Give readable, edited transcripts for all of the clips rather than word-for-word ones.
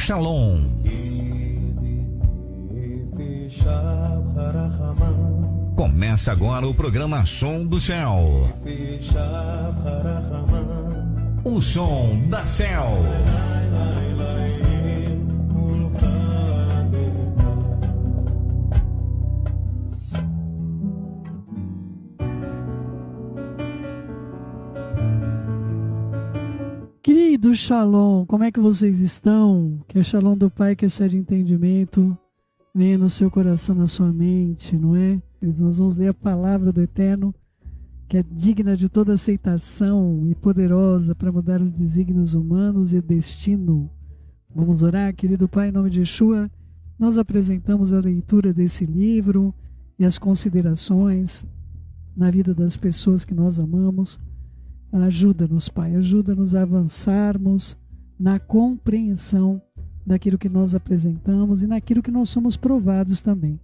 Shalom. Começa agora o programa Som do Céu. O som da Céu. Querido Shalom, como é que vocês estão? Que a Shalom do Pai, que excede entendimento, venha no seu coração, na sua mente, não é? Nós vamos ler a palavra do Eterno, que é digna de toda aceitação e poderosa para mudar os desígnios humanos e o destino. Vamos orar, querido Pai, em nome de Yeshua. Nós apresentamos a leitura desse livro e as considerações na vida das pessoas que nós amamos. Ajuda-nos, Pai, ajuda-nos a avançarmos na compreensão daquilo que nós apresentamos e naquilo que nós somos provados também.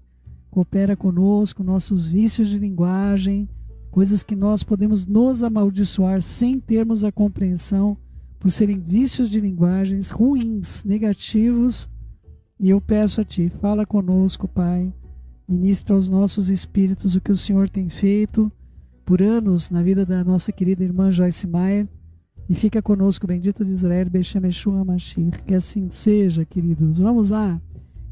Coopera conosco, nossos vícios de linguagem, coisas que nós podemos nos amaldiçoar sem termos a compreensão, por serem vícios de linguagens ruins, negativos. E eu peço a Ti, fala conosco, Pai, ministra aos nossos espíritos o que o Senhor tem feito por anos na vida da nossa querida irmã Joyce Meyer, e fica conosco, bendito de Israel, Beshem Yeshua Mashiach, que assim seja, queridos. Vamos lá,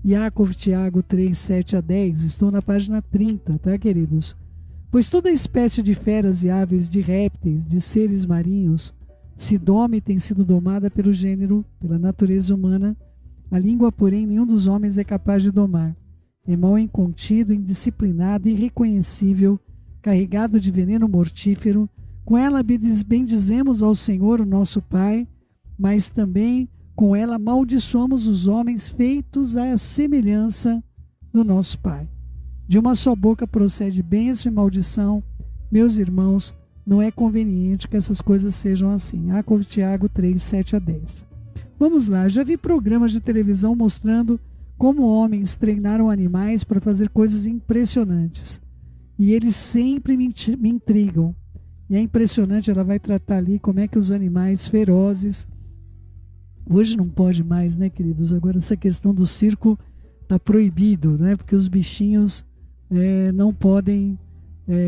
Yaakov Tiago 3, 7 a 10, estou na página 30, tá, queridos? Pois toda espécie de feras e aves, de répteis, de seres marinhos, se doma e tem sido domada pelo gênero, pela natureza humana, a língua, porém, nenhum dos homens é capaz de domar. É mal incontido, indisciplinado, irreconhecível, carregado de veneno mortífero. Com ela bendizemos ao Senhor, o nosso Pai, mas também com ela amaldiçoamos os homens feitos à semelhança do nosso Pai. De uma só boca procede bênção e maldição. Meus irmãos, não é conveniente que essas coisas sejam assim. Yaakov Tiago 3, 7 a 10. Vamos lá, já vi programas de televisão mostrando como homens treinaram animais para fazer coisas impressionantes. E eles sempre me intrigam. E é impressionante, ela vai tratar ali como é que os animais ferozes... Hoje não pode mais, né, queridos? Agora essa questão do circo está proibido, né? Porque os bichinhos não podem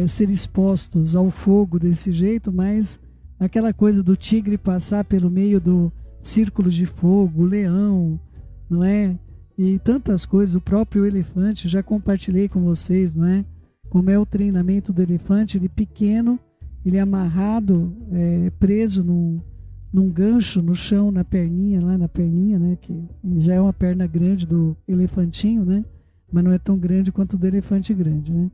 ser expostos ao fogo desse jeito, mas aquela coisa do tigre passar pelo meio do círculo de fogo, o leão, não é? E tantas coisas, o próprio elefante, já compartilhei com vocês, não é? Como é o treinamento do elefante, ele pequeno, ele é amarrado, preso num gancho no chão, na perninha, lá na perninha, né, que já é uma perna grande do elefantinho, né, mas não é tão grande quanto do elefante grande, né.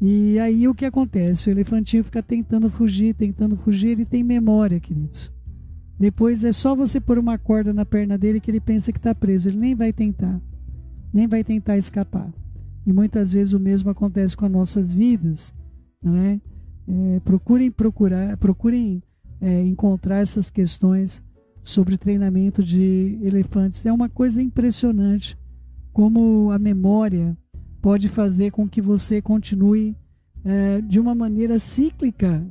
E aí o que acontece? O elefantinho fica tentando fugir, ele tem memória, queridos. Depois é só você pôr uma corda na perna dele que ele pensa que está preso, ele nem vai tentar escapar. E muitas vezes o mesmo acontece com as nossas vidas, não é? Procurem encontrar essas questões sobre treinamento de elefantes. É uma coisa impressionante como a memória pode fazer com que você continue de uma maneira cíclica,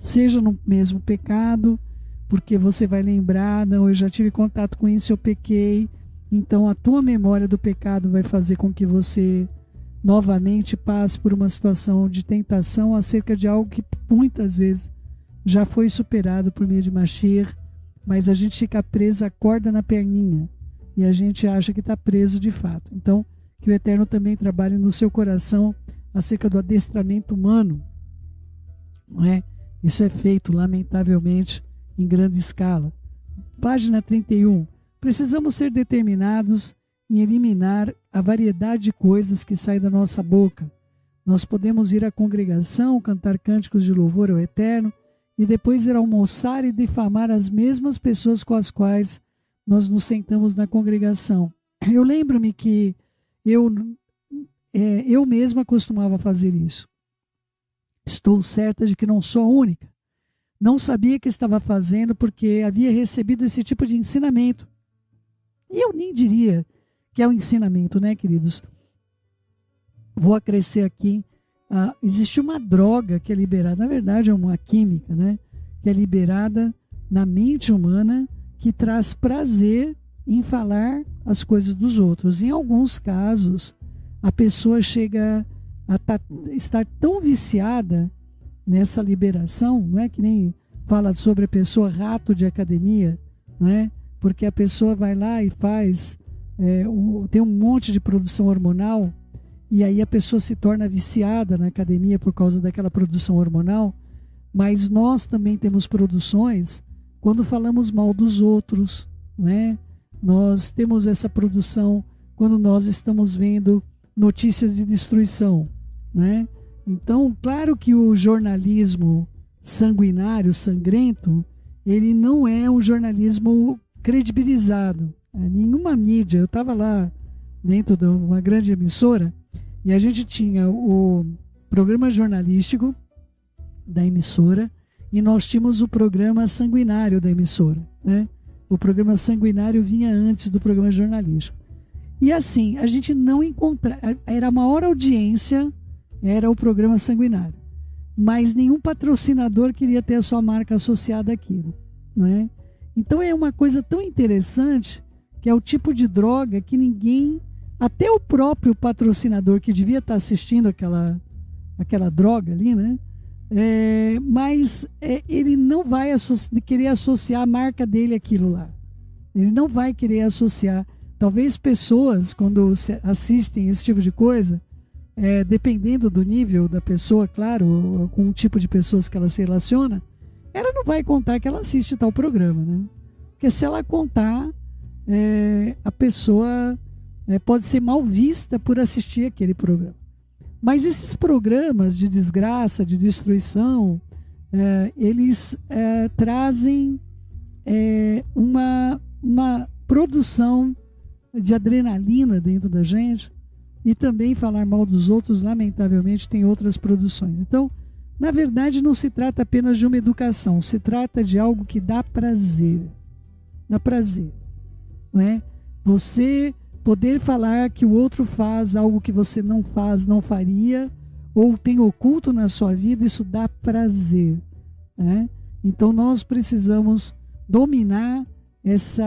seja no mesmo pecado, porque você vai lembrar, não, eu já tive contato com isso, eu pequei. Então a tua memória do pecado vai fazer com que você novamente passe por uma situação de tentação acerca de algo que muitas vezes já foi superado por meio de Mashiach, mas a gente fica preso a corda na perninha e a gente acha que está preso de fato. Então, que o Eterno também trabalhe no seu coração acerca do adestramento humano, não é? Isso é feito, lamentavelmente, em grande escala. Página 31. Precisamos ser determinados em eliminar a variedade de coisas que saem da nossa boca. Nós podemos ir à congregação, cantar cânticos de louvor ao Eterno e depois ir almoçar e difamar as mesmas pessoas com as quais nós nos sentamos na congregação. Eu lembro-me que eu mesma costumava fazer isso. Estou certa de que não sou a única. Não sabia que estava fazendo porque havia recebido esse tipo de ensinamento. E eu nem diria que é um ensinamento, né, queridos? Vou acrescer aqui. Existe uma droga que é liberada, na verdade é uma química, né? Que é liberada na mente humana, que traz prazer em falar as coisas dos outros. Em alguns casos, a pessoa chega a estar tão viciada nessa liberação, não é que nem fala sobre a pessoa rato de academia, não é? Porque a pessoa vai lá e faz, tem um monte de produção hormonal, e aí a pessoa se torna viciada na academia por causa daquela produção hormonal. Mas nós também temos produções quando falamos mal dos outros, né? Nós temos essa produção quando nós estamos vendo notícias de destruição, né? Então, claro que o jornalismo sanguinário, sangrento, ele não é um jornalismo credibilizado. Nenhuma mídia, eu estava lá dentro de uma grande emissora e a gente tinha o programa jornalístico da emissora e nós tínhamos o programa sanguinário da emissora, né? O programa sanguinário vinha antes do programa jornalístico. E assim, a gente não encontrava, era a maior audiência, era o programa sanguinário. Mas nenhum patrocinador queria ter a sua marca associada àquilo, né? Então é uma coisa tão interessante, que é o tipo de droga que ninguém, até o próprio patrocinador que devia estar assistindo aquela droga ali, né? Mas ele não vai querer associar a marca dele àquilo lá. Ele não vai querer associar. Talvez pessoas, quando assistem esse tipo de coisa, dependendo do nível da pessoa, claro, com o tipo de pessoas que ela se relaciona, ela não vai contar que ela assiste tal programa, né? Porque se ela contar, a pessoa pode ser mal vista por assistir aquele programa. Mas esses programas de desgraça, de destruição, eles trazem uma produção de adrenalina dentro da gente, e também falar mal dos outros, lamentavelmente, tem outras produções. Então, na verdade, não se trata apenas de uma educação, se trata de algo que dá prazer. Dá prazer, não é? Você poder falar que o outro faz algo que você não faz, não faria, ou tem oculto na sua vida, isso dá prazer, né? Então nós precisamos dominar essa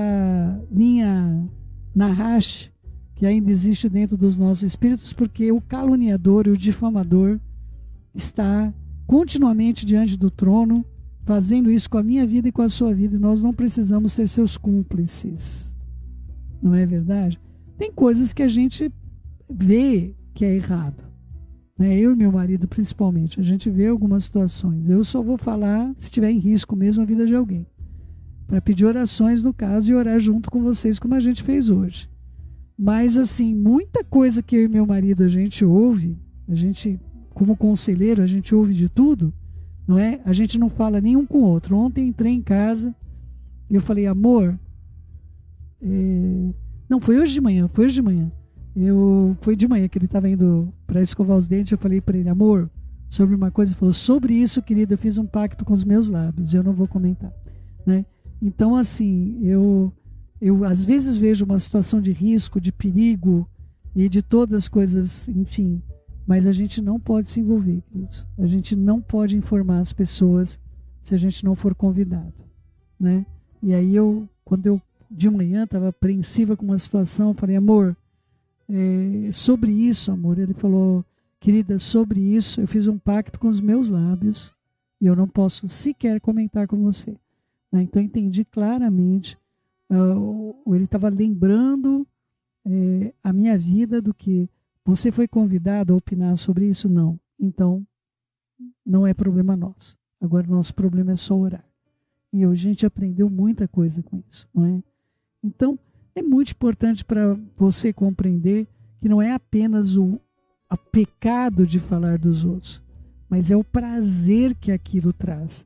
linha Nahash que ainda existe dentro dos nossos espíritos, porque o caluniador e o difamador está continuamente diante do trono, fazendo isso com a minha vida e com a sua vida, e nós não precisamos ser seus cúmplices. Não é verdade? Tem coisas que a gente vê que é errado, né? Eu e meu marido principalmente, a gente vê algumas situações. Eu só vou falar se estiver em risco mesmo a vida de alguém, para pedir orações no caso e orar junto com vocês como a gente fez hoje. Mas assim, muita coisa que eu e meu marido a gente ouve, a gente como conselheiro a gente ouve de tudo, não é? A gente não fala nenhum com o outro. Ontem entrei em casa e eu falei, amor, não, foi hoje de manhã. Foi de manhã que ele estava indo para escovar os dentes. Eu falei para ele, amor, sobre uma coisa. Ele falou, sobre isso, querido, eu fiz um pacto com os meus lábios. Eu não vou comentar, né? Então, assim, eu às vezes vejo uma situação de risco, de perigo e de todas as coisas, enfim. Mas a gente não pode se envolver, queridos. A gente não pode informar as pessoas se a gente não for convidado, né? E aí quando eu de manhã estava apreensiva com uma situação, eu falei, amor, sobre isso, amor. Ele falou, querida, sobre isso eu fiz um pacto com os meus lábios e eu não posso sequer comentar com você, né? Então eu entendi claramente, ele estava lembrando a minha vida do que você foi convidado a opinar sobre isso? Não. Então, não é problema nosso. Agora, nosso problema é só orar. E a gente aprendeu muita coisa com isso, não é? Então, é muito importante para você compreender que não é apenas o pecado de falar dos outros, mas é o prazer que aquilo traz.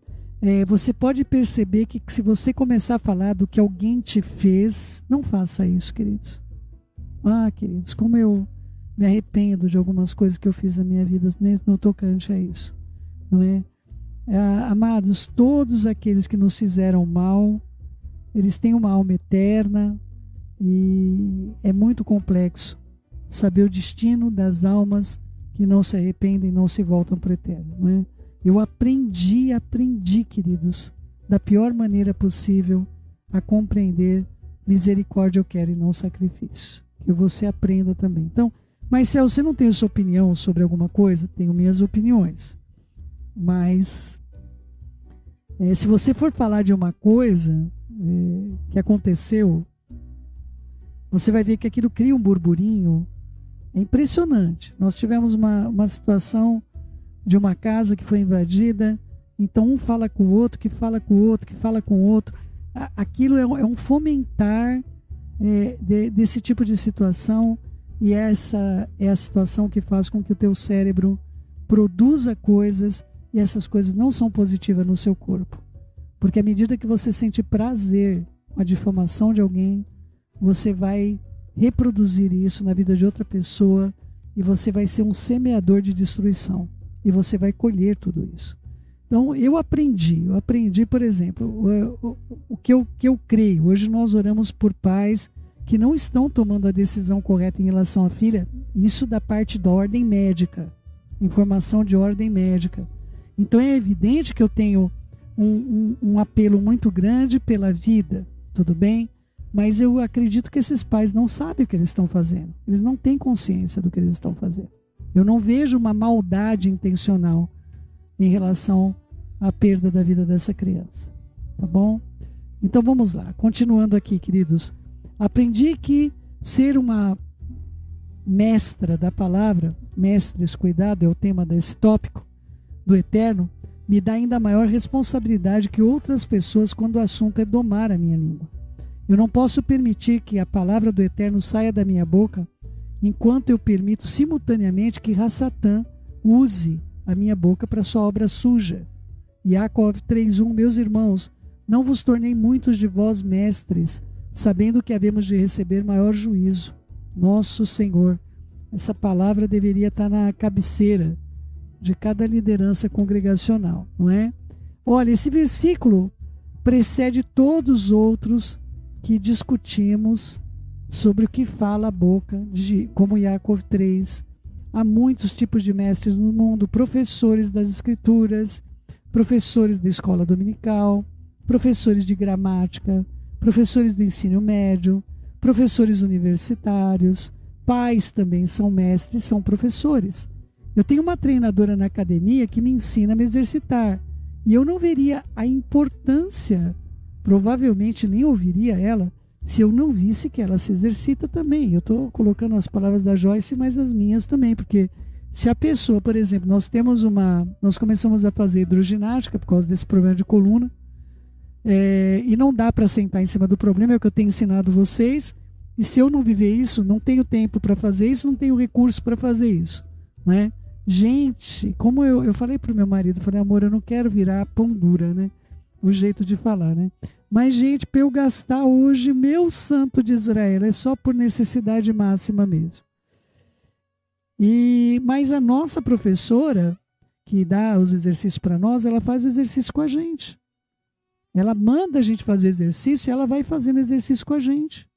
Você pode perceber que se você começar a falar do que alguém te fez, não faça isso, queridos. Queridos, como eu me arrependo de algumas coisas que eu fiz na minha vida, no tocante a isso, não é? Amados, todos aqueles que nos fizeram mal, eles têm uma alma eterna e é muito complexo saber o destino das almas que não se arrependem e não se voltam para o eterno, não é? Eu aprendi, queridos, da pior maneira possível a compreender misericórdia eu quero e não sacrifício. Que você aprenda também. Então, Marcelo, você não tem a sua opinião sobre alguma coisa? Tenho minhas opiniões. Mas, se você for falar de uma coisa que aconteceu, você vai ver que aquilo cria um burburinho. É impressionante. Nós tivemos uma situação de uma casa que foi invadida, então um fala com o outro, que fala com o outro, que fala com o outro. Aquilo é um fomentar desse tipo de situação, e essa é a situação que faz com que o teu cérebro produza coisas, e essas coisas não são positivas no seu corpo. Porque à medida que você sente prazer com a difamação de alguém, você vai reproduzir isso na vida de outra pessoa, e você vai ser um semeador de destruição, e você vai colher tudo isso. Então eu aprendi, por exemplo, o que eu creio. Hoje nós oramos por pais que não estão tomando a decisão correta em relação à filha, isso da parte da ordem médica, informação de ordem médica. Então é evidente que eu tenho um apelo muito grande pela vida, tudo bem? Mas eu acredito que esses pais não sabem o que eles estão fazendo. Eles não têm consciência do que eles estão fazendo. Eu não vejo uma maldade intencional em relação à perda da vida dessa criança. Tá bom? Então vamos lá. Continuando aqui, queridos. Aprendi que ser uma mestra da palavra, mestres, cuidado, é o tema desse tópico, do Eterno, me dá ainda maior responsabilidade que outras pessoas quando o assunto é domar a minha língua. Eu não posso permitir que a palavra do Eterno saia da minha boca enquanto eu permito simultaneamente que Satã use a minha boca para sua obra suja. Yaakov 3:1, meus irmãos, não vos tornei muitos de vós mestres, sabendo que havemos de receber maior juízo. Nosso Senhor, essa palavra deveria estar na cabeceira de cada liderança congregacional, não é? Olha, esse versículo precede todos os outros que discutimos sobre o que fala a boca, como Yaakov 3. Há muitos tipos de mestres no mundo, professores das escrituras, professores da escola dominical, professores de gramática, professores do ensino médio, professores universitários, pais também são mestres, são professores. Eu tenho uma treinadora na academia que me ensina a me exercitar, e eu não veria a importância, provavelmente nem ouviria ela, se eu não visse que ela se exercita também. Eu estou colocando as palavras da Joyce, mas as minhas também, porque se a pessoa, por exemplo, nós começamos a fazer hidroginástica por causa desse problema de coluna, e não dá para sentar em cima do problema, é o que eu tenho ensinado vocês, e se eu não viver isso, não tenho tempo para fazer isso, não tenho recurso para fazer isso, né? Gente, como eu falei para o meu marido, falei, amor, eu não quero virar pão dura, né? O jeito de falar, né? Mas, gente, para eu gastar hoje, meu santo de Israel, é só por necessidade máxima mesmo. Mas a nossa professora, que dá os exercícios para nós, ela faz o exercício com a gente. Ela manda a gente fazer exercício e ela vai fazendo exercício com a gente,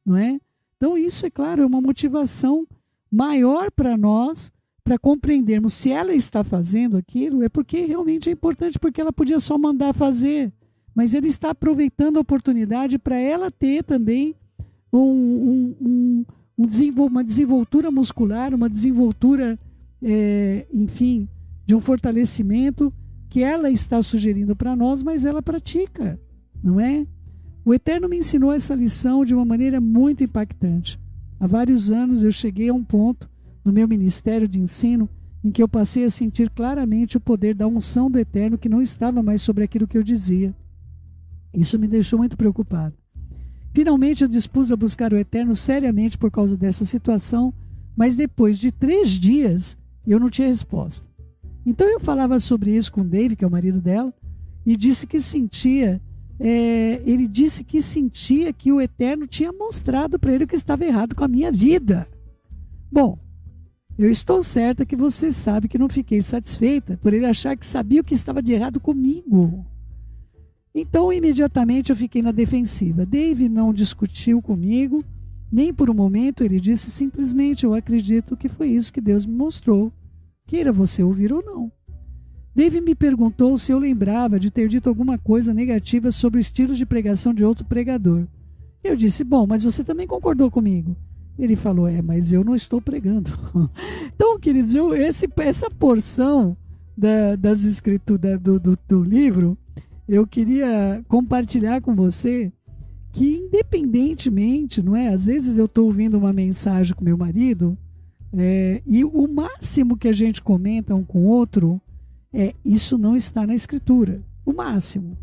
não é? Então isso, é claro, é uma motivação maior para nós, para compreendermos se ela está fazendo aquilo, é porque realmente é importante, porque ela podia só mandar fazer, mas ele está aproveitando a oportunidade para ela ter também uma desenvoltura muscular, uma desenvoltura, enfim, de um fortalecimento que ela está sugerindo para nós, mas ela pratica, não é? O Eterno me ensinou essa lição de uma maneira muito impactante. Há vários anos eu cheguei a um ponto no meu ministério de ensino em que eu passei a sentir claramente o poder da unção do Eterno que não estava mais sobre aquilo que eu dizia. Isso me deixou muito preocupado. Finalmente eu dispus a buscar o Eterno seriamente por causa dessa situação, mas depois de 3 dias eu não tinha resposta. Então eu falava sobre isso com o Dave, que é o marido dela, e disse que sentia, ele disse que sentia que o Eterno tinha mostrado para ele o que estava errado com a minha vida. Bom, eu estou certa que você sabe que não fiquei satisfeita por ele achar que sabia o que estava de errado comigo. Então, imediatamente eu fiquei na defensiva. Dave não discutiu comigo, nem por um momento. Ele disse simplesmente, eu acredito que foi isso que Deus me mostrou, queira você ouvir ou não. Dave me perguntou se eu lembrava de ter dito alguma coisa negativa sobre o estilo de pregação de outro pregador. Eu disse, bom, mas você também concordou comigo. Ele falou, mas eu não estou pregando. Então, queridos, essa porção das escrituras do livro, eu queria compartilhar com você que, independentemente, não é? Às vezes eu estou ouvindo uma mensagem com meu marido, e o máximo que a gente comenta um com o outro isso não está na escritura. O máximo.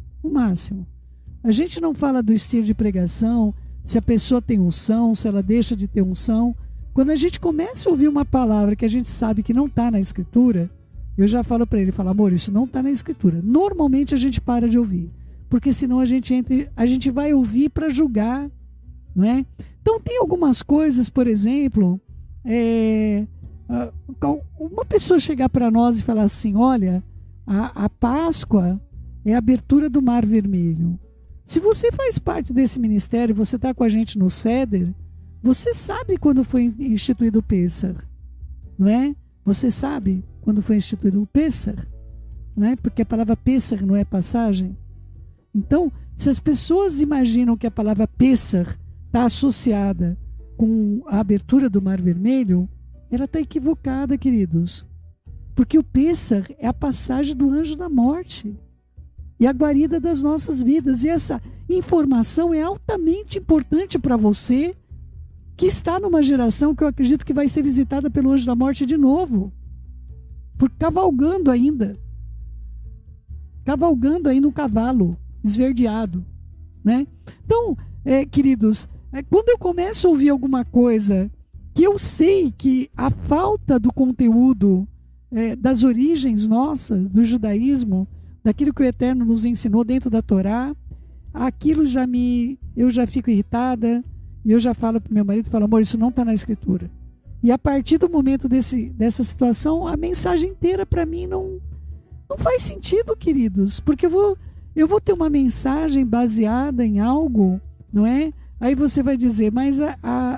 A gente não fala do estilo de pregação, se a pessoa tem unção, se ela deixa de ter unção. Quando a gente começa a ouvir uma palavra que a gente sabe que não está na escritura, eu já falo para ele, amor, isso não está na escritura. Normalmente a gente para de ouvir, porque senão a gente vai ouvir para julgar, não é? Então tem algumas coisas, por exemplo, uma pessoa chegar para nós e falar assim, olha, a Páscoa é a abertura do Mar Vermelho. Se você faz parte desse ministério, você está com a gente no Seder, você sabe quando foi instituído o Pêssar, não é? Você sabe quando foi instituído o Pêssar, não é? Porque a palavra Pêssar não é passagem. Então, se as pessoas imaginam que a palavra Pêssar está associada com a abertura do Mar Vermelho, ela está equivocada, queridos. Porque o Pêssar é a passagem do anjo da morte e a guarida das nossas vidas. E essa informação é altamente importante para você, que está numa geração que eu acredito que vai ser visitada pelo anjo da morte de novo, cavalgando ainda um cavalo esverdeado, né? Então, queridos, quando eu começo a ouvir alguma coisa que eu sei que a falta do conteúdo das origens nossas, do judaísmo, daquilo que o Eterno nos ensinou dentro da Torá, aquilo eu já fico irritada, e eu já falo para o meu marido, amor, isso não está na escritura. E a partir do momento dessa situação, a mensagem inteira para mim não faz sentido, queridos, porque eu vou ter uma mensagem baseada em algo, não é? Aí você vai dizer, mas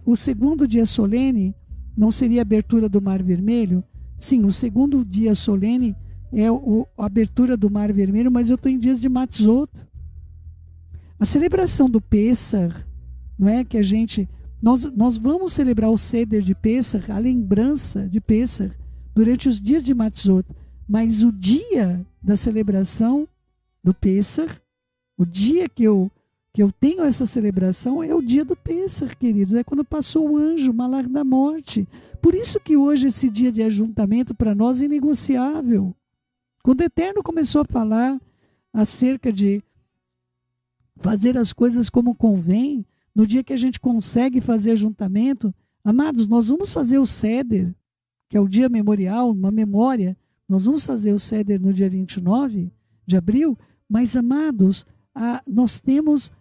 o segundo dia solene não seria a abertura do Mar Vermelho? Sim, o segundo dia solene é a abertura do Mar Vermelho, mas eu estou em dias de Matzot. A celebração do Pêssar, não é? Que nós vamos celebrar o Seder de Pêssar, a lembrança de Pêssar, durante os dias de Matzot, mas o dia da celebração do Pêssar, o dia que eu tenho essa celebração é o dia do Pêssar, queridos, é quando passou o anjo, o malar da morte. Por isso que hoje esse dia de ajuntamento para nós é inegociável. Quando o Eterno começou a falar acerca de fazer as coisas como convém, no dia que a gente consegue fazer ajuntamento, amados, nós vamos fazer o Seder, que é o dia memorial, uma memória, nós vamos fazer o Seder no dia 29 de abril, mas, amados, nós temos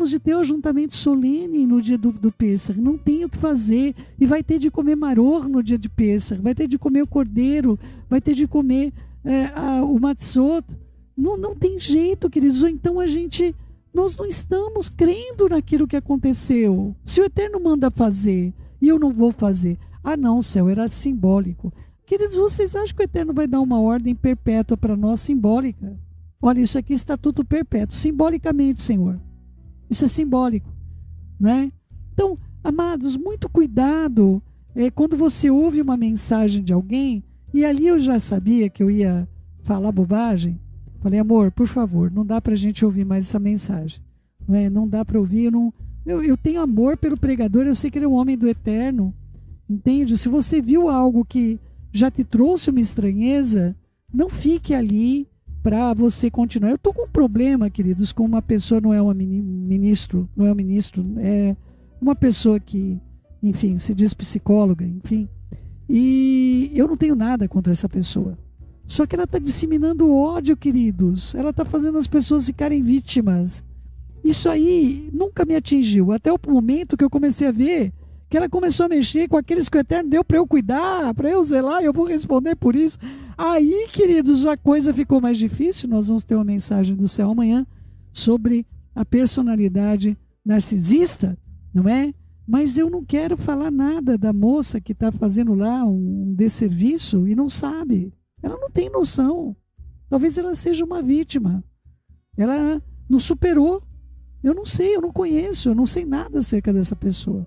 de ter o ajuntamento solene no dia do Pêssar, não tem o que fazer, e vai ter de comer maror no dia de Pêssar, vai ter de comer o cordeiro, vai ter de comer o matzot, não tem jeito, queridos. Ou então nós não estamos crendo naquilo que aconteceu. Se o Eterno manda fazer e eu não vou fazer, não, o céu era simbólico. Queridos, vocês acham que o Eterno vai dar uma ordem perpétua para nós simbólica? Olha, isso aqui é estatuto perpétuo, simbolicamente, Senhor. Isso é simbólico, né? Então, amados, muito cuidado quando você ouve uma mensagem de alguém, e ali eu já sabia que eu ia falar bobagem. Falei, amor, por favor, não dá para a gente ouvir mais essa mensagem. Não dá para ouvir, eu tenho amor pelo pregador, eu sei que ele é um homem do Eterno, entende? Se você viu algo que já te trouxe uma estranheza, não fique ali para você continuar. Eu estou com um problema, queridos, com uma pessoa, não é um ministro, é uma pessoa que, enfim, se diz psicóloga, enfim, e eu não tenho nada contra essa pessoa. Só que ela está disseminando ódio, queridos. Ela está fazendo as pessoas ficarem vítimas. Isso aí nunca me atingiu, até o momento que eu comecei a ver que ela começou a mexer com aqueles que o Eterno deu para eu cuidar, para eu zelar, eu vou responder por isso. Aí, queridos, a coisa ficou mais difícil. Nós vamos ter uma mensagem do céu amanhã sobre a personalidade narcisista, não é? Mas eu não quero falar nada da moça que está fazendo lá um desserviço e não sabe. Ela não tem noção. Talvez ela seja uma vítima. Ela não superou. Eu não sei, eu não conheço, eu não sei nada acerca dessa pessoa.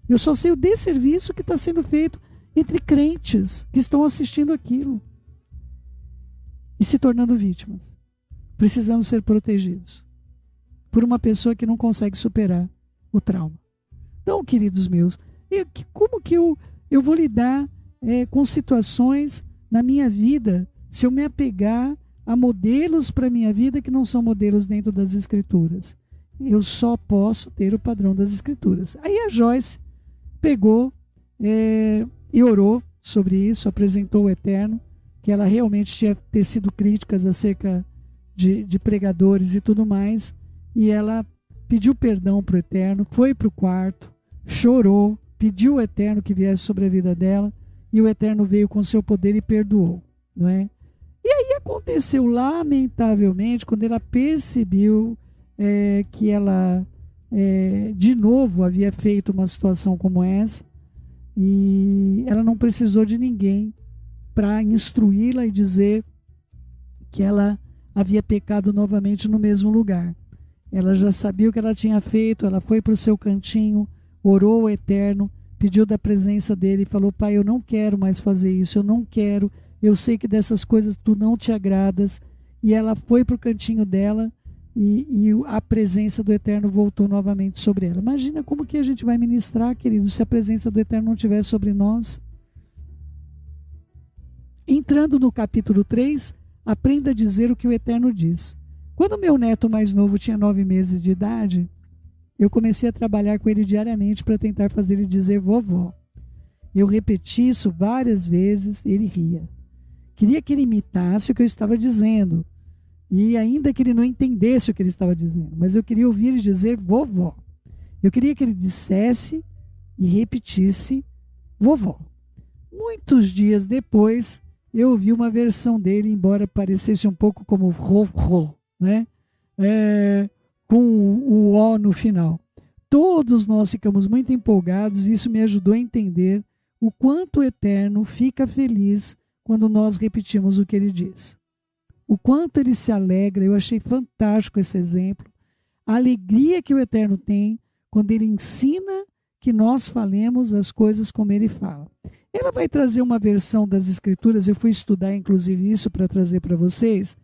Eu só sei o desserviço que está sendo feito entre crentes que estão assistindo aquilo e se tornando vítimas, precisando ser protegidos por uma pessoa que não consegue superar o trauma. Então, queridos meus, como que eu vou lidar com situações na minha vida se eu me apegar a modelos para a minha vida que não são modelos dentro das Escrituras? Eu só posso ter o padrão das Escrituras. Aí a Joyce pegou e orou sobre isso, apresentou o Eterno, que ela realmente tinha tecido críticas acerca de pregadores e tudo mais, e ela pediu perdão para o Eterno, foi para o quarto, chorou, pediu ao Eterno que viesse sobre a vida dela, e o Eterno veio com seu poder e perdoou, não é? E aí aconteceu, lamentavelmente, quando ela percebeu que ela de novo havia feito uma situação como essa, e ela não precisou de ninguém para instruí-la e dizer que ela havia pecado novamente no mesmo lugar. Ela já sabia o que ela tinha feito, ela foi para o seu cantinho, orou ao Eterno, pediu da presença dele e falou: Pai, eu não quero mais fazer isso, eu não quero, eu sei que dessas coisas tu não te agradas. E ela foi para o cantinho dela e a presença do Eterno voltou novamente sobre ela. Imagina como que a gente vai ministrar, querido, se a presença do Eterno não estiver sobre nós. Entrando no capítulo 3, aprenda a dizer o que o Eterno diz. Quando meu neto mais novo tinha 9 meses de idade, eu comecei a trabalhar com ele diariamente para tentar fazer ele dizer vovó. Eu repeti isso várias vezes e ele ria. Queria que ele imitasse o que eu estava dizendo, e ainda que ele não entendesse o que ele estava dizendo, mas eu queria ouvir ele dizer vovó. Eu queria que ele dissesse e repetisse vovó. Muitos dias depois, eu ouvi uma versão dele, embora parecesse um pouco como ro, né? Com o O no final. Todos nós ficamos muito empolgados e isso me ajudou a entender o quanto o Eterno fica feliz quando nós repetimos o que ele diz. O quanto ele se alegra, eu achei fantástico esse exemplo. A alegria que o Eterno tem quando ele ensina que nós falemos as coisas como ele fala. Ela vai trazer uma versão das Escrituras, eu fui estudar inclusive isso para trazer para vocês,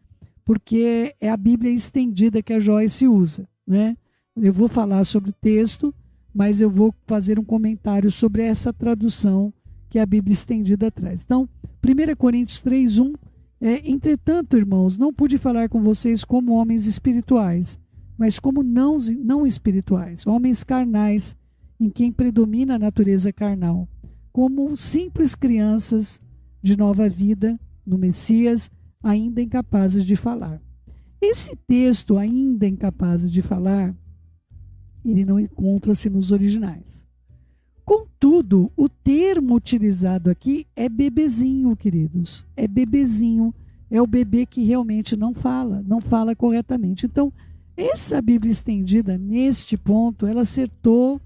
porque é a Bíblia estendida que a Joyce usa, né? Eu vou falar sobre o texto, mas eu vou fazer um comentário sobre essa tradução que a Bíblia estendida traz. Então, 1 Coríntios 3:1, entretanto, irmãos, não pude falar com vocês como homens espirituais, mas como não espirituais, homens carnais, em quem predomina a natureza carnal, como simples crianças de nova vida no Messias, ainda incapazes de falar. Esse texto, ainda incapazes de falar, ele não encontra-se nos originais. Contudo, o termo utilizado aqui é bebezinho, queridos. É bebezinho, é o bebê que realmente não fala corretamente. Então, essa Bíblia estendida, neste ponto, ela acertou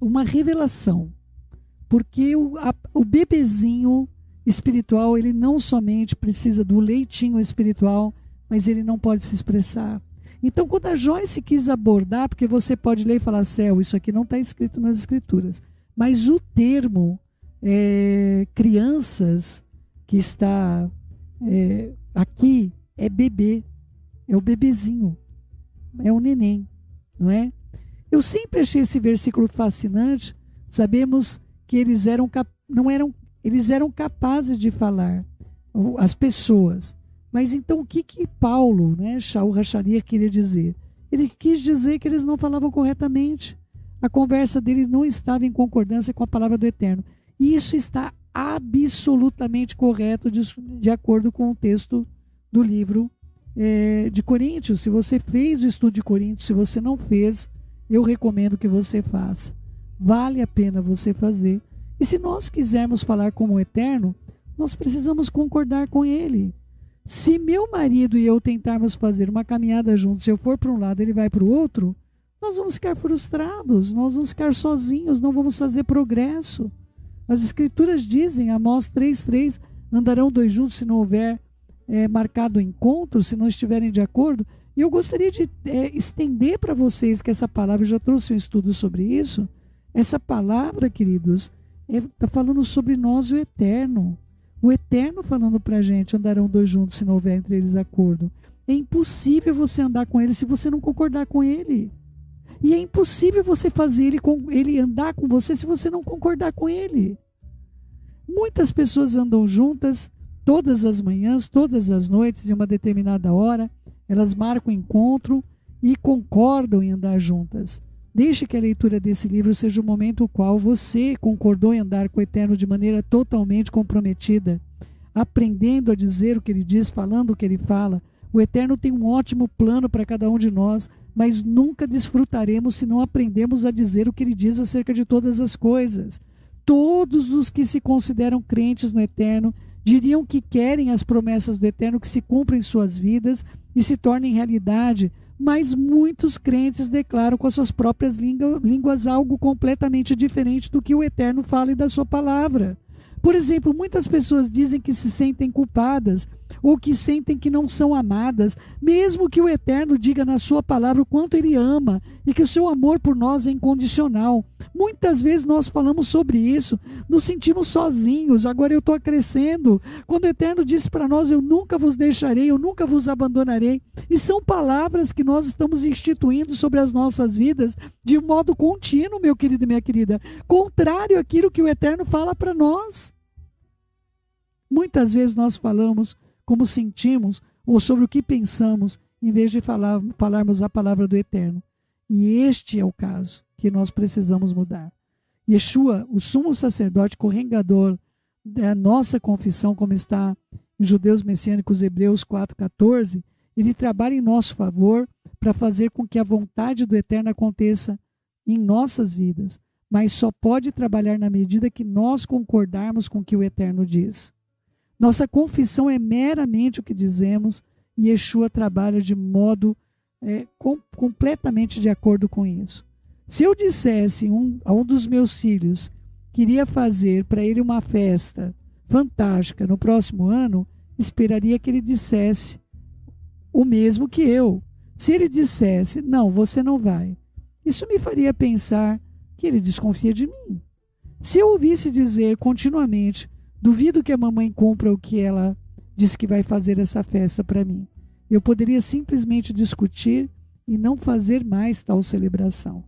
uma revelação. Porque o bebezinho espiritual, ele não somente precisa do leitinho espiritual, mas ele não pode se expressar. Então, quando a Joyce quis abordar, porque você pode ler e falar, céu, isso aqui não está escrito nas Escrituras, mas o termo crianças que está aqui é bebê, é o bebezinho, é o neném, não é? Eu sempre achei esse versículo fascinante. Sabemos que eles eram capazes de falar, as pessoas. Mas então o que Paulo, né, Shaul Hacharir, queria dizer? Ele quis dizer que eles não falavam corretamente. A conversa deles não estava em concordância com a palavra do Eterno. E isso está absolutamente correto de acordo com o texto do livro de Coríntios. Se você fez o estudo de Coríntios, se você não fez, eu recomendo que você faça. Vale a pena você fazer. E se nós quisermos falar como o Eterno, nós precisamos concordar com Ele. Se meu marido e eu tentarmos fazer uma caminhada juntos, se eu for para um lado, ele vai para o outro, nós vamos ficar frustrados, nós vamos ficar sozinhos, não vamos fazer progresso. As Escrituras dizem, Amós 3:3, andarão 2 juntos se não houver marcado encontro, se não estiverem de acordo. E eu gostaria de estender para vocês que essa palavra, eu já trouxe um estudo sobre isso, essa palavra, queridos, está falando sobre nós e o eterno. O eterno falando para a gente, andarão dois juntos se não houver entre eles acordo. É impossível você andar com ele se você não concordar com ele. E é impossível você fazer ele andar com você se você não concordar com ele. Muitas pessoas andam juntas todas as manhãs, todas as noites, em uma determinada hora. Elas marcam encontro e concordam em andar juntas. Deixe que a leitura desse livro seja o momento no qual você concordou em andar com o Eterno de maneira totalmente comprometida, aprendendo a dizer o que ele diz, falando o que ele fala. O Eterno tem um ótimo plano para cada um de nós, mas nunca desfrutaremos se não aprendemos a dizer o que ele diz acerca de todas as coisas. Todos os que se consideram crentes no Eterno diriam que querem as promessas do Eterno que se cumprem em suas vidas e se tornem realidade, mas muitos crentes declaram com as suas próprias línguas algo completamente diferente do que o Eterno fala e da sua palavra. Por exemplo, muitas pessoas dizem que se sentem culpadas ou que sentem que não são amadas, mesmo que o Eterno diga na sua palavra o quanto ele ama e que o seu amor por nós é incondicional. Muitas vezes nós falamos sobre isso, nos sentimos sozinhos. Agora eu estou acrescendo, quando o Eterno disse para nós, eu nunca vos deixarei, eu nunca vos abandonarei, e são palavras que nós estamos instituindo sobre as nossas vidas de modo contínuo, meu querido e minha querida, contrário àquilo que o Eterno fala para nós. Muitas vezes nós falamos como sentimos ou sobre o que pensamos, em vez de falarmos a palavra do Eterno. E este é o caso que nós precisamos mudar. Yeshua, o sumo sacerdote corregador da nossa confissão, como está em Judeus Messiânicos Hebreus 4,14, ele trabalha em nosso favor para fazer com que a vontade do Eterno aconteça em nossas vidas, mas só pode trabalhar na medida que nós concordarmos com o que o Eterno diz. Nossa confissão é meramente o que dizemos e Yeshua trabalha de modo completamente de acordo com isso. Se eu dissesse a um dos meus filhos que iria fazer para ele uma festa fantástica no próximo ano, esperaria que ele dissesse o mesmo que eu. Se ele dissesse, não, você não vai, isso me faria pensar que ele desconfia de mim. Se eu ouvisse dizer continuamente, duvido que a mamãe cumpra o que ela disse que vai fazer essa festa para mim, eu poderia simplesmente discutir e não fazer mais tal celebração.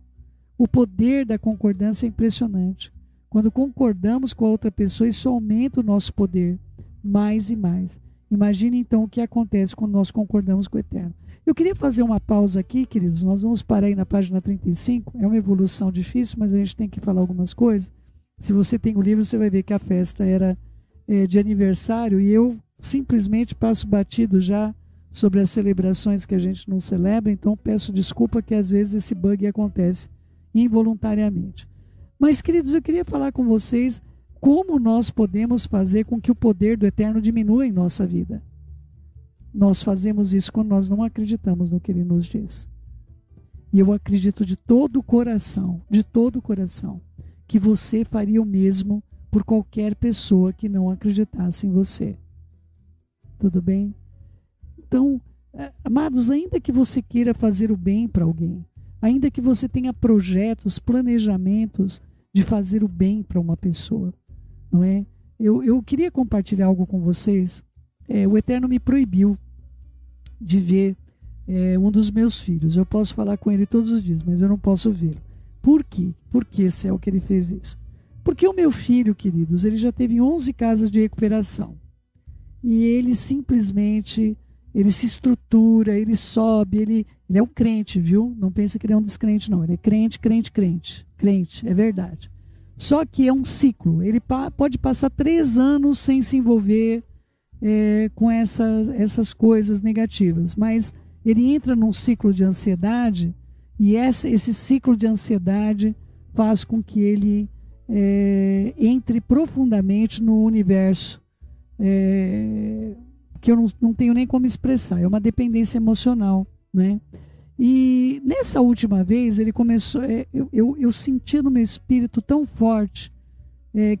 O poder da concordância é impressionante. Quando concordamos com a outra pessoa, isso aumenta o nosso poder mais e mais. Imagine então o que acontece quando nós concordamos com o Eterno. Eu queria fazer uma pausa aqui, queridos. Nós vamos parar aí na página 35. É uma evolução difícil, mas a gente tem que falar algumas coisas. Se você tem o livro, você vai ver que a festa era de aniversário e eu simplesmente passo batido já sobre as celebrações que a gente não celebra. Então peço desculpa que às vezes esse bug acontece involuntariamente. Mas, queridos, eu queria falar com vocês como nós podemos fazer com que o poder do Eterno diminua em nossa vida. Nós fazemos isso quando nós não acreditamos no que Ele nos diz. E eu acredito de todo o coração, que você faria o mesmo por qualquer pessoa que não acreditasse em você. Tudo bem? Então, amados, ainda que você queira fazer o bem para alguém, ainda que você tenha projetos, planejamentos de fazer o bem para uma pessoa, não é? Eu queria compartilhar algo com vocês. O Eterno me proibiu de ver um dos meus filhos. Eu posso falar com ele todos os dias, mas eu não posso vê-lo. Por quê? Por que, Céu, que ele fez isso? Porque o meu filho, queridos, ele já teve 11 casas de recuperação. E ele simplesmente, ele se estrutura, ele sobe, ele é um crente, viu? Não pensa que ele é um descrente, não. Ele é crente. Crente, é verdade. Só que é um ciclo. Ele pode passar 3 anos sem se envolver com essas coisas negativas. Mas ele entra num ciclo de ansiedade e esse ciclo de ansiedade faz com que ele entre profundamente no universo que eu não tenho nem como expressar. É uma dependência emocional, né? E nessa última vez ele começou, eu senti no meu espírito tão forte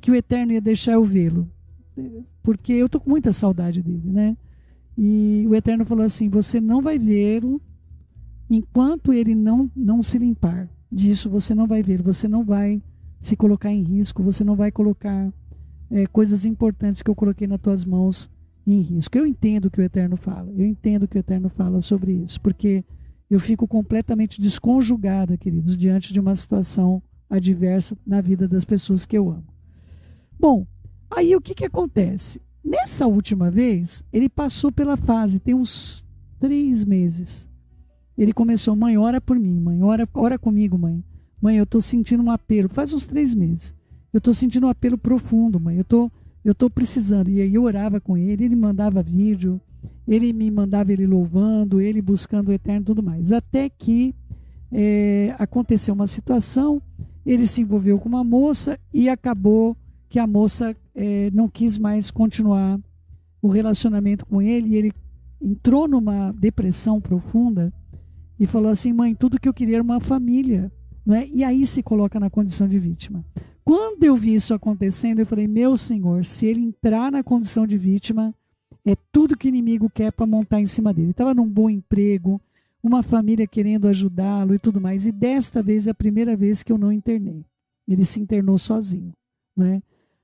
que o Eterno ia deixar eu vê-lo, porque eu estou com muita saudade dele, né? E o Eterno falou assim: você não vai vê-lo Enquanto ele não se limpar disso, você não vai ver, você não vai se colocar em risco, você não vai colocar coisas importantes que eu coloquei nas tuas mãos em risco. Eu entendo o que o Eterno fala sobre isso, porque eu fico completamente desconjugada, queridos, diante de uma situação adversa na vida das pessoas que eu amo. Bom, aí o que acontece? Nessa última vez, ele passou pela fase, tem uns 3 meses. Ele começou: mãe, ora por mim, mãe, ora comigo, mãe. Mãe, eu estou sentindo um apelo, faz uns 3 meses. Eu estou sentindo um apelo profundo, mãe, eu tô precisando. E aí eu orava com ele mandava vídeo, ele me mandava ele louvando, ele buscando o Eterno e tudo mais. Até que aconteceu uma situação, ele se envolveu com uma moça e acabou que a moça não quis mais continuar o relacionamento com ele, e ele entrou numa depressão profunda e falou assim: mãe, tudo que eu queria era uma família, não é? E aí se coloca na condição de vítima. Quando eu vi isso acontecendo, eu falei: meu Senhor, se ele entrar na condição de vítima, é tudo que o inimigo quer para montar em cima dele. Ele estava num bom emprego, uma família querendo ajudá-lo e tudo mais, e desta vez é a primeira vez que eu não internei. Ele se internou sozinho, né?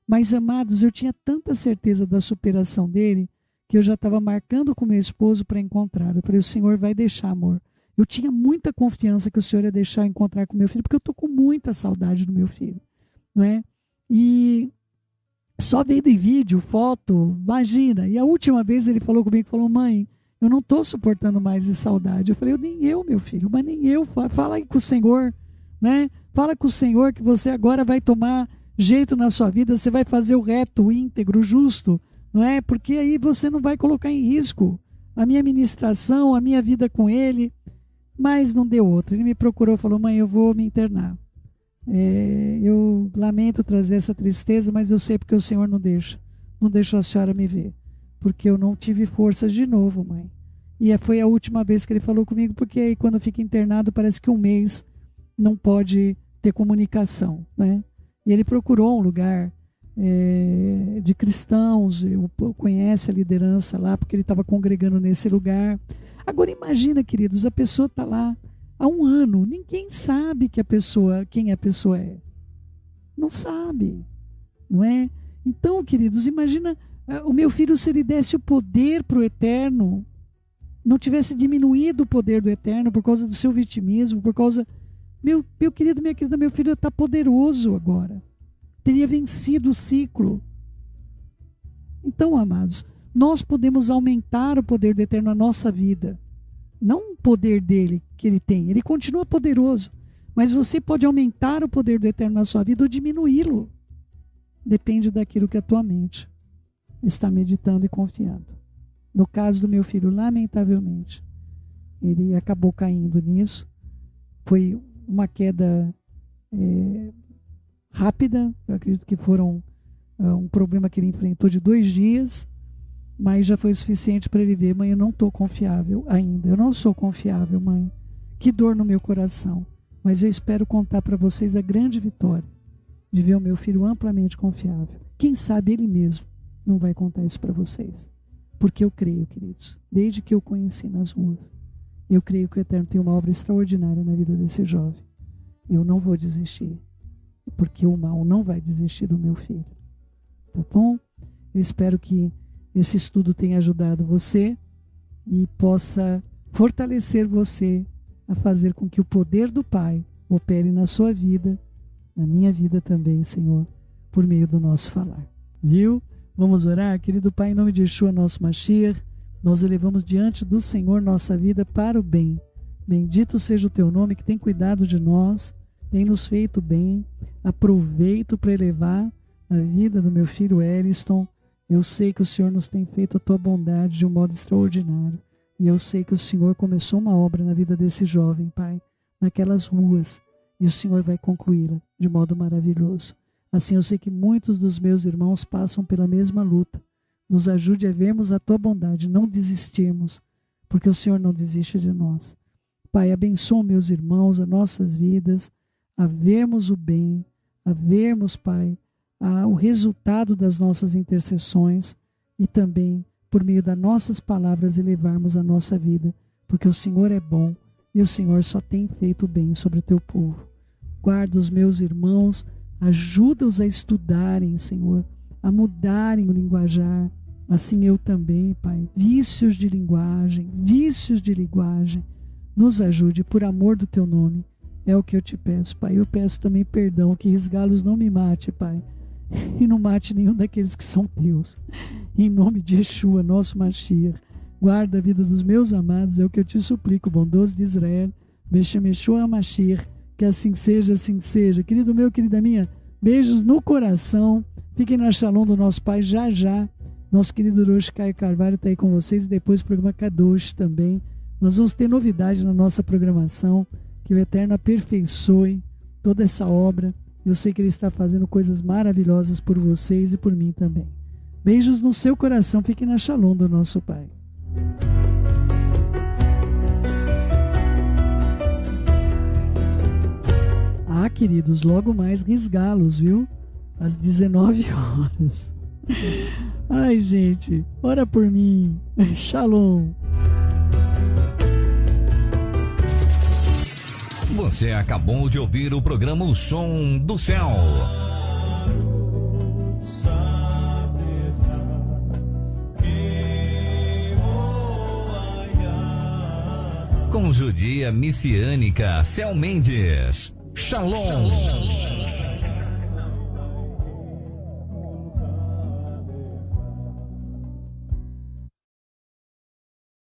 Mas, amados, eu tinha tanta certeza da superação dele que eu já estava marcando com meu esposo para encontrar. Eu falei: o Senhor vai deixar, amor. Eu tinha muita confiança que o Senhor ia deixar eu encontrar com meu filho, porque eu estou com muita saudade do meu filho, não é? E só vendo em vídeo, foto, imagina. E a última vez ele falou comigo, falou: mãe, eu não estou suportando mais de saudade. Eu falei: nem eu, meu filho, mas nem eu. Fala aí com o Senhor, né? Fala com o Senhor que você agora vai tomar jeito na sua vida, você vai fazer o reto, o íntegro, o justo, não é? Porque aí você não vai colocar em risco a minha ministração, a minha vida com ele. Mas não deu outra. Ele me procurou e falou: mãe, eu vou me internar. Eu lamento trazer essa tristeza, mas eu sei porque o Senhor não deixou a senhora me ver, porque eu não tive forças de novo, mãe. E foi a última vez que ele falou comigo, porque aí quando fica internado parece que 1 mês não pode ter comunicação, né? E ele procurou um lugar de cristãos, eu conhece a liderança lá, porque ele estava congregando nesse lugar. Agora imagina, queridos, a pessoa está lá há 1 ano, ninguém sabe quem a pessoa é. Não sabe, não é? Então, queridos, imagina o meu filho, se ele desse o poder para o Eterno, não tivesse diminuído o poder do Eterno por causa do seu vitimismo, por causa... Meu querido, minha querida, meu filho está poderoso agora. Teria vencido o ciclo. Então, amados, nós podemos aumentar o poder do Eterno na nossa vida. Não o poder dele que ele tem, ele continua poderoso. Mas você pode aumentar o poder do Eterno na sua vida ou diminuí-lo. Depende daquilo que a tua mente está meditando e confiando. No caso do meu filho, lamentavelmente, ele acabou caindo nisso. Foi uma queda rápida, eu acredito que foram um problema que ele enfrentou de 2 dias, mas já foi o suficiente para ele ver: mãe, eu não estou confiável ainda, eu não sou confiável, mãe, que dor no meu coração, mas eu espero contar para vocês a grande vitória de ver o meu filho amplamente confiável. Quem sabe ele mesmo não vai contar isso para vocês, porque eu creio, queridos, desde que eu conheci nas ruas, eu creio que o Eterno tem uma obra extraordinária na vida desse jovem. Eu não vou desistir, porque o mal não vai desistir do meu filho. Tá bom? Eu espero que esse estudo tenha ajudado você e possa fortalecer você a fazer com que o poder do Pai opere na sua vida, na minha vida também, Senhor, por meio do nosso falar. Viu? Vamos orar? Querido Pai, em nome de Yeshua, nosso Mashiach, nós elevamos diante do Senhor nossa vida para o bem. Bendito seja o teu nome, que tem cuidado de nós, tem nos feito bem. Aproveito para elevar a vida do meu filho Elliston. Eu sei que o Senhor nos tem feito a tua bondade de um modo extraordinário. E eu sei que o Senhor começou uma obra na vida desse jovem, Pai, naquelas ruas. E o Senhor vai concluí-la de modo maravilhoso. Assim eu sei que muitos dos meus irmãos passam pela mesma luta. Nos ajude a vermos a tua bondade, não desistirmos, porque o Senhor não desiste de nós. Pai, abençoa meus irmãos, as nossas vidas, a vermos o bem, a vermos, Pai, o resultado das nossas intercessões e também, por meio das nossas palavras, elevarmos a nossa vida, porque o Senhor é bom e o Senhor só tem feito bem sobre o teu povo. Guarda os meus irmãos, ajuda-os a estudarem, Senhor, a mudarem o linguajar. Assim eu também, Pai. Vícios de linguagem, nos ajude por amor do teu nome. É o que eu te peço, Pai. Eu peço também perdão, que Risgalos não me mate, Pai, e não mate nenhum daqueles que são teus. Em nome de Yeshua, nosso Mashiach, guarda a vida dos meus amados, é o que eu te suplico, bondoso de Israel. Beshem Yeshua Mashiach, que assim seja, assim seja. Querido meu, querida minha, beijos no coração. Fiquem na Shalom do nosso Pai já já. Nosso querido Rosh Caio Carvalho está aí com vocês, e depois o programa Kadosh também. Nós vamos ter novidade na nossa programação. Que o Eterno aperfeiçoe toda essa obra. Eu sei que Ele está fazendo coisas maravilhosas por vocês e por mim também. Beijos no seu coração. Fiquem na Shalom do nosso Pai. Ah, queridos, logo mais Risgalos, viu? Às 19 horas. Ai, gente, ora por mim. Shalom. Você acabou de ouvir o programa O Som do Céu. Com judia messiânica Céu Mendes. Shalom.